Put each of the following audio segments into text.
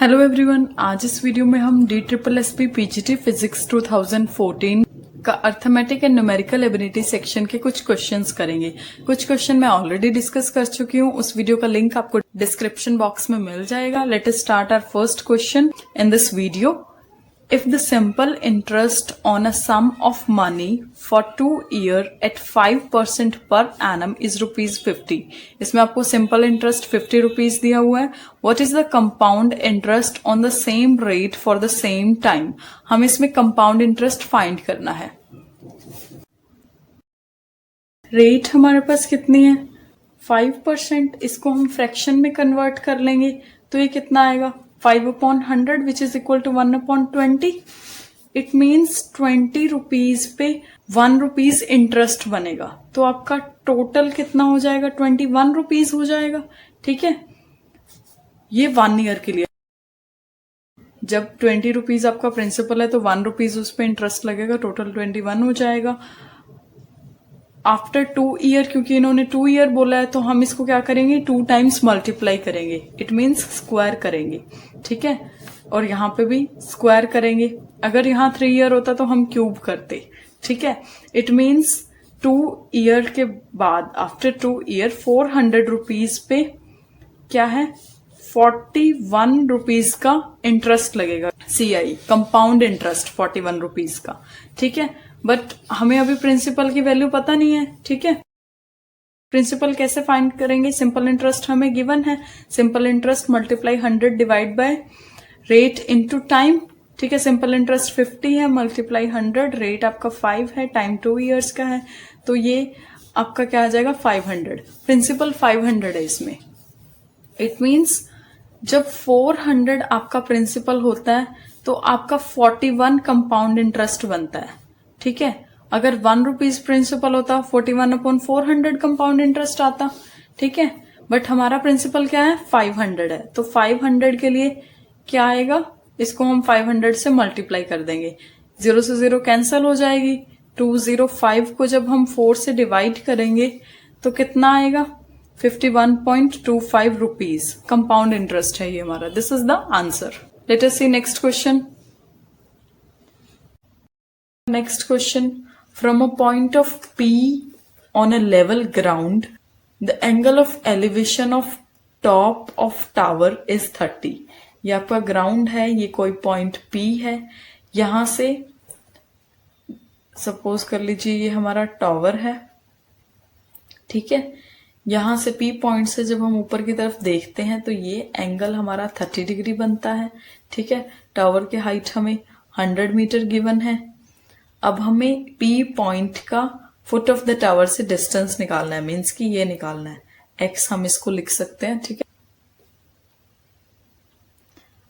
Hello everyone, आज इस video में हम DSSP PGT फिजिक्स 2014 का arithmetic and numerical ability section के कुछ क्वेश्चंस करेंगे। कुछ क्वेश्चन मैं ऑलरेडी डिस्कस कर चुकी हूँ, उस वीडियो का लिंक आपको डिस्क्रिप्शन बॉक्स में मिल जाएगा। Let us start our first question in this video. If the simple interest on a sum of money for 2 years at 5% per annum is ₹50, इसमें आपको simple interest 50 rupees दिया हुआ है। What is the compound interest on the same rate for the same time? हम इसमें compound interest find करना है। Rate हमारे पास कितनी है? 5%। इसको हम फ्रैक्शन में कन्वर्ट कर लेंगे तो ये कितना आएगा? 5/100 which is equal to 1/20. It means 20 rupees पे 1 रुपीज इंटरेस्ट बनेगा, तो आपका टोटल कितना हो जाएगा? 21 रुपीज हो जाएगा। ठीक है, ये 1 ईयर के लिए। जब 20 रुपीज आपका प्रिंसिपल है तो 1 रुपीज उस पर इंटरेस्ट लगेगा, टोटल 21 हो जाएगा। आफ्टर 2 ईयर, क्योंकि इन्होंने 2 ईयर बोला है तो हम इसको क्या करेंगे? 2 टाइम्स मल्टीप्लाई करेंगे, इट मीन्स स्क्वायर करेंगे। ठीक है, और यहाँ पे भी स्क्वायर करेंगे। अगर यहाँ 3 ईयर होता तो हम क्यूब करते। ठीक है, इट मीन्स 2 ईयर के बाद आफ्टर 2 ईयर 400 रुपीज पे क्या है? 41 रुपीज का इंटरेस्ट लगेगा। CI कंपाउंड इंटरेस्ट 41 रुपीज का। ठीक है, बट हमें अभी प्रिंसिपल की वैल्यू पता नहीं है। ठीक है, प्रिंसिपल कैसे फाइंड करेंगे? सिंपल इंटरेस्ट हमें गिवन है, simple interest multiply 100 divide by rate into time. ठीक है, सिंपल इंटरेस्ट 50 है, मल्टीप्लाई 100, रेट आपका 5 है, टाइम 2 ईयर्स का है, तो ये आपका क्या आ जाएगा? 500। प्रिंसिपल 500 है इसमें। इट मीन्स जब 400 आपका प्रिंसिपल होता है तो आपका 41 कंपाउंड इंटरेस्ट बनता है। ठीक है, अगर 1 रुपीज प्रिंसिपल होता 41/400 कंपाउंड इंटरेस्ट आता। ठीक है, बट हमारा प्रिंसिपल क्या है? 500 है, तो 500 के लिए क्या आएगा? इसको हम 500 से मल्टीप्लाई कर देंगे, 0 से 0 कैंसिल हो जाएगी। 205 को जब हम 4 से डिवाइड करेंगे तो कितना आएगा? 51.25 रुपीज कंपाउंड इंटरेस्ट है ये हमारा। This is the answer. Let us see next question. Next question. From a point of P on a level ground, the angle of elevation of top of tower is 30. ये आपका ground है, ये कोई point P है। यहां से suppose कर लीजिए ये हमारा टावर है। ठीक है, यहां से P पॉइंट से जब हम ऊपर की तरफ देखते हैं तो ये एंगल हमारा 30 डिग्री बनता है। ठीक है, टावर की हाइट हमें 100 मीटर गिवन है। अब हमें P पॉइंट का फुट ऑफ द टावर से डिस्टेंस निकालना है, मीन्स कि ये निकालना है। X हम इसको लिख सकते हैं। ठीक है,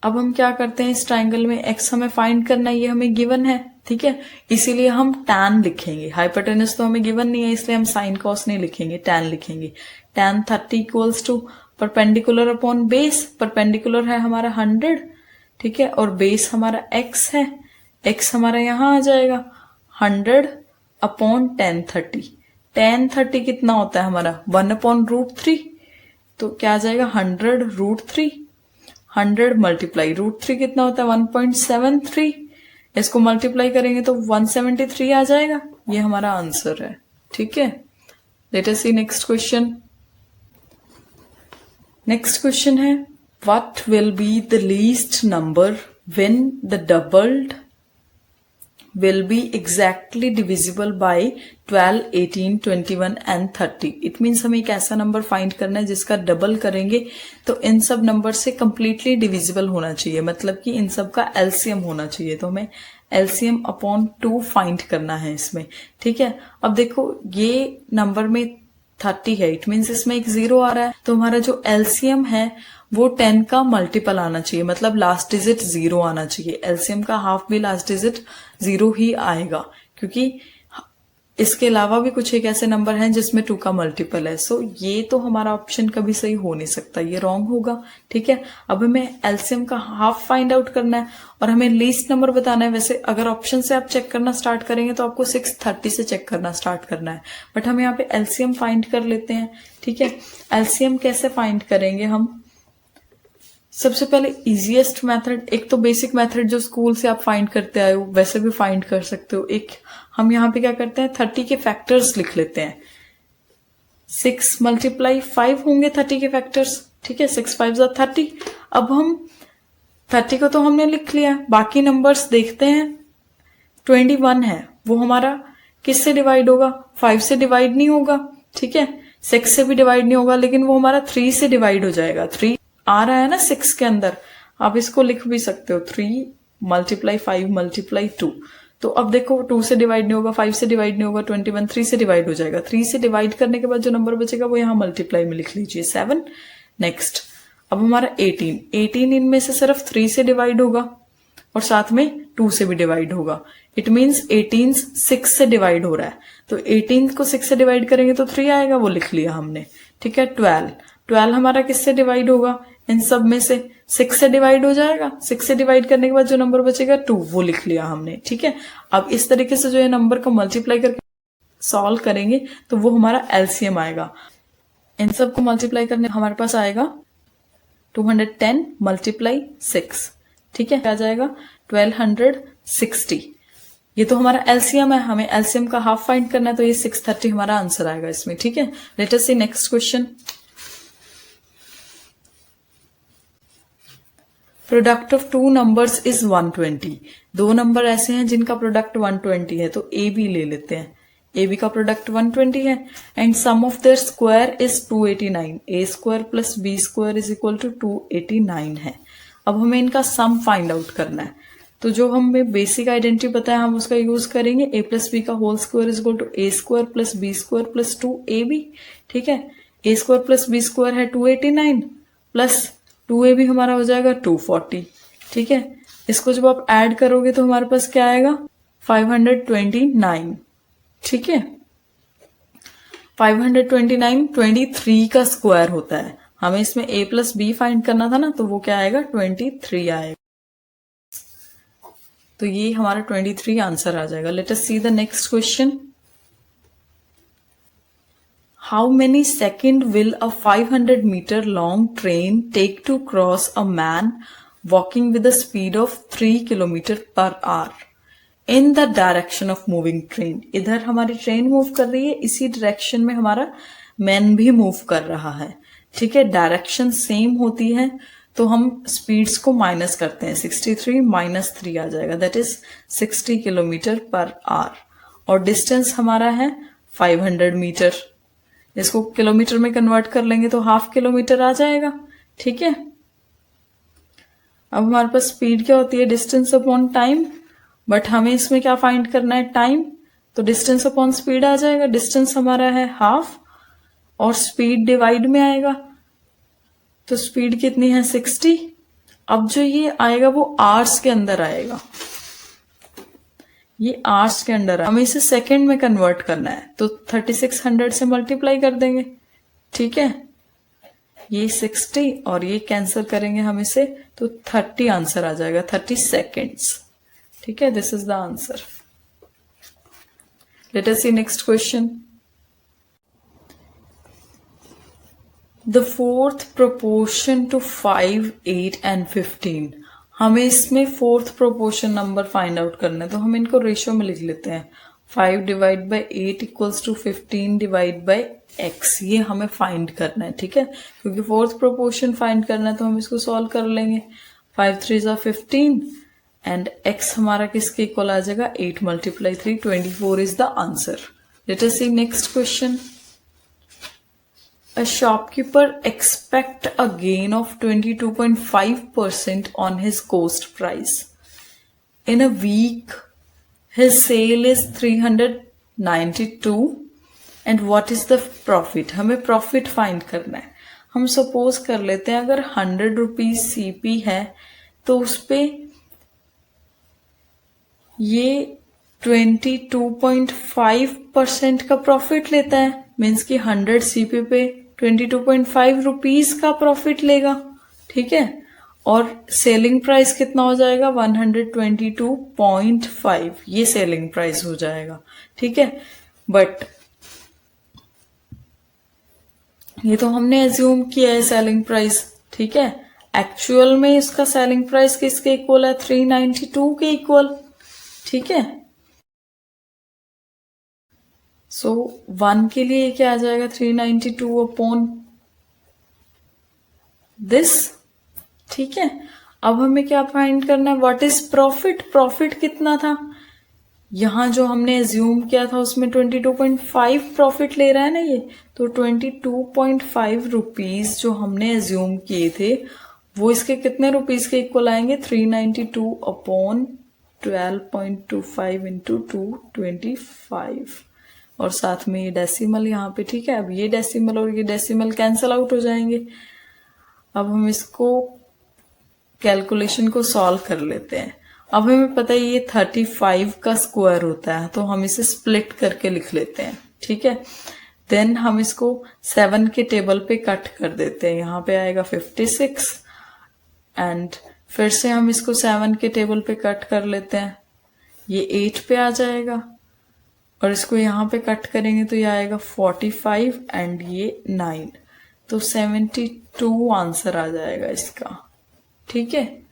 अब हम क्या करते हैं? इस ट्राइंगल में X हमें फाइंड करना है, ये हमें गिवन है। ठीक है, इसीलिए हम tan लिखेंगे। हाइपोटेनस तो हमें गिवन नहीं है, इसलिए हम साइन कॉस नहीं लिखेंगे, tan लिखेंगे। tan 30 equals to perpendicular upon base. Perpendicular है हमारा 100। ठीक है, और बेस हमारा X है। X हमारा यहां आ जाएगा 100 अपॉन tan 30। tan 30 कितना होता है हमारा? 1/√3। तो क्या आ जाएगा? 100√3। 100 मल्टीप्लाई √3 कितना होता है? 1.73। इसको मल्टीप्लाई करेंगे तो 173 आ जाएगा। ये हमारा आंसर है। ठीक है, let us see next question. Next question है, what will be the least number when the doubled will be exactly divisible by 12, 18, 21 and 30. It means हमें एक ऐसा नंबर फाइंड करना है जिसका डबल करेंगे तो इन सब नंबर से कंप्लीटली डिविजिबल होना चाहिए, मतलब कि इन सब का एलसीएम होना चाहिए। तो हमें एलसीएम अपॉन 2 फाइंड करना है इसमें। ठीक है, अब देखो ये नंबर में 30 है, इट मीन्स इसमें एक 0 आ रहा है, तो हमारा जो एलसीएम है वो 10 का मल्टीपल आना चाहिए, मतलब लास्ट डिजिट 0 आना चाहिए। एलसीएम का हाफ भी लास्ट डिजिट 0 ही आएगा, क्योंकि इसके अलावा भी कुछ एक ऐसे नंबर हैं जिसमें 2 का मल्टीपल है। सो ये तो हमारा ऑप्शन कभी सही हो नहीं सकता, ये रॉन्ग होगा। ठीक है, अब हमें एलसीएम का हाफ फाइंड आउट करना है और हमें लीस्ट नंबर बताना है। वैसे अगर ऑप्शन से आप चेक करना स्टार्ट करेंगे तो आपको 630 से चेक करना स्टार्ट करना है, बट हम यहाँ पे एलसीएम फाइंड कर लेते हैं। ठीक है, एलसीएम कैसे फाइंड करेंगे हम? सबसे पहले इजीएस्ट मेथड, एक तो बेसिक मेथड जो स्कूल से आप फाइंड करते आए हो वैसे भी फाइंड कर सकते हो। एक हम यहाँ पे क्या करते हैं, 30 के फैक्टर्स लिख लेते हैं। 6 × 5 होंगे 30 के फैक्टर्स, ठीक है, 6 5 30। अब हम 30 को तो हमने लिख लिया, बाकी नंबर्स देखते हैं। 21 है, वो हमारा किससे डिवाइड होगा, 5 से डिवाइड नहीं होगा, ठीक है, 6 से भी डिवाइड नहीं होगा, लेकिन वो हमारा 3 से डिवाइड हो जाएगा। 3 आ रहा है ना 6 के अंदर, आप इसको लिख भी सकते हो 3 × 5 × 2। तो अब देखो 2 से डिवाइड नहीं होगा, 5 से डिवाइड नहीं होगा, 21 3 से डिवाइड हो जाएगा। 3 से डिवाइड करने के बाद जो नंबर बचेगा वो यहाँ मल्टीप्लाई में लिख लीजिए 7। नेक्स्ट अब हमारा 18 इनमें से सिर्फ 3 से डिवाइड होगा और साथ में 2 से भी डिवाइड होगा। इट मीन्स 18 6 से डिवाइड हो रहा है, तो 18 को 6 से डिवाइड करेंगे तो 3 आएगा, वो लिख लिया हमने, ठीक है। 12 हमारा किससे डिवाइड होगा, इन सब में से 6 से डिवाइड हो जाएगा। 6 से डिवाइड करने के बाद जो नंबर बचेगा 2, वो लिख लिया हमने, ठीक है। अब इस तरीके से जो है नंबर को मल्टीप्लाई करके सॉल्व करेंगे तो वो हमारा एलसीएम आएगा। इन सब को मल्टीप्लाई करने हमारे पास आएगा 210 × 6, ठीक है, आ जाएगा 1260। ये तो हमारा एलसीएम है, हमें एलसीएम का हाफ फाइंड करना है, तो ये 630 हमारा आंसर आएगा इसमें, ठीक है। Let us see next question. Product of 2 numbers is 120। 2 number ऐसे हैं जिनका प्रोडक्ट 120 है, तो ए बी ले लेते हैं। ए बी का प्रोडक्ट 120 है and sum of their square is 289। A square plus B square is equal to 289 है। अब हमें इनका सम फाइंड आउट करना है, तो जो हमें बेसिक आइडेंटिटी पता है हम उसका यूज करेंगे। ए प्लस बी का whole square is equal to A square plus B square plus 2ab, ठीक है। A square plus B square है 289 प्लस 2ab हमारा हो जाएगा 240, ठीक है। इसको जब आप ऐड करोगे तो हमारे पास क्या आएगा 529, ठीक है। 529 23 का स्क्वायर होता है, हमें इसमें a प्लस बी फाइंड करना था ना, तो वो क्या आएगा 23 आएगा, तो ये हमारा 23 आंसर आ जाएगा। Let us see the next question. How many seconds will a 500 meter long train take to cross a man walking with a speed of 3 km/h in the direction of moving train? इधर हमारी train move कर रही है, इसी direction में हमारा man भी move कर रहा है, ठीक है। डायरेक्शन सेम होती है तो हम स्पीड्स को माइनस करते हैं, 63 - 3 आ जाएगा, दैट इज 60 km/h और डिस्टेंस हमारा है 500 मीटर। इसको किलोमीटर में कन्वर्ट कर लेंगे तो ½ किलोमीटर आ जाएगा, ठीक है। अब हमारे पास स्पीड क्या होती है, डिस्टेंस अपॉन टाइम, बट हमें इसमें क्या फाइंड करना है, टाइम, तो डिस्टेंस अपॉन स्पीड आ जाएगा। डिस्टेंस हमारा है ½ और स्पीड डिवाइड में आएगा, तो स्पीड कितनी है 60। अब जो ये आएगा वो आवर्स के अंदर आएगा, ये आवर्स के अंदर, हमें इसे सेकंड में कन्वर्ट करना है, तो 3600 से मल्टीप्लाई कर देंगे, ठीक है। ये 60 और ये कैंसिल करेंगे हम इसे, तो 30 आंसर आ जाएगा, 30 सेकेंड्स, ठीक है। This is the answer. Let us see next question. The fourth proportion to 5, 8 and 15। हमें इसमें fourth proportion number find out करना है, तो हम इनको रेशियो में लिख लेते हैं। 5 / 8 = 15 / x, ये हमें फाइंड करना है, ठीक है। क्योंकि फोर्थ प्रोपोर्शन फाइंड करना है तो हम इसको सॉल्व कर लेंगे। 5 3 = 15 एंड x हमारा किसके इक्वल आ जाएगा 8 × 3, 24 is the answer. Let us see next question. A shopkeeper expect a gain of 22.5% on his cost price. In a week, his sale is 392 and what is the profit? हमें profit find करना है। हम suppose कर लेते हैं अगर 100 rupees CP है तो उस पे ये 22.5% का प्रॉफिट लेता है, मीन्स कि 100 CP पे 22.5 रुपीज का प्रॉफिट लेगा, ठीक है। और सेलिंग प्राइस कितना हो जाएगा 122.5, ये सेलिंग प्राइस हो जाएगा, ठीक है। बट ये तो हमने एज्यूम किया है सेलिंग प्राइस, ठीक है। एक्चुअल में इसका सेलिंग प्राइस किसके इक्वल है, 392 के इक्वल, ठीक है। सो 1 के लिए क्या आ जाएगा, 392 अपॉन दिस, ठीक है। अब हमें क्या फाइंड करना है, व्हाट इज प्रॉफिट, प्रॉफिट कितना था, यहां जो हमने एज्यूम किया था उसमें 22.5 प्रॉफिट ले रहा है ना ये, तो 22.5 रुपीज जो हमने एज्यूम किए थे वो इसके कितने रुपीज के इक्वल आएंगे, 392 अपॉन 12.25 इंटू 225, और साथ में ये डेसिमल यहाँ पे, ठीक है। अब ये डेसिमल और ये डेसिमल कैंसिल आउट हो जाएंगे। अब हम इसको कैलकुलेशन को सॉल्व कर लेते हैं। अब हमें पता है ये 35 का स्क्वायर होता है, तो हम इसे स्प्लिट करके लिख लेते हैं, ठीक है। देन हम इसको 7 के टेबल पे कट कर देते हैं, यहाँ पे आएगा 56, एंड फिर से हम इसको 7 के टेबल पे कट कर लेते हैं, ये 8 पे आ जाएगा, और इसको यहाँ पे कट करेंगे तो ये आएगा 45 एंड ये 9, तो 72 आंसर आ जाएगा इसका, ठीक है।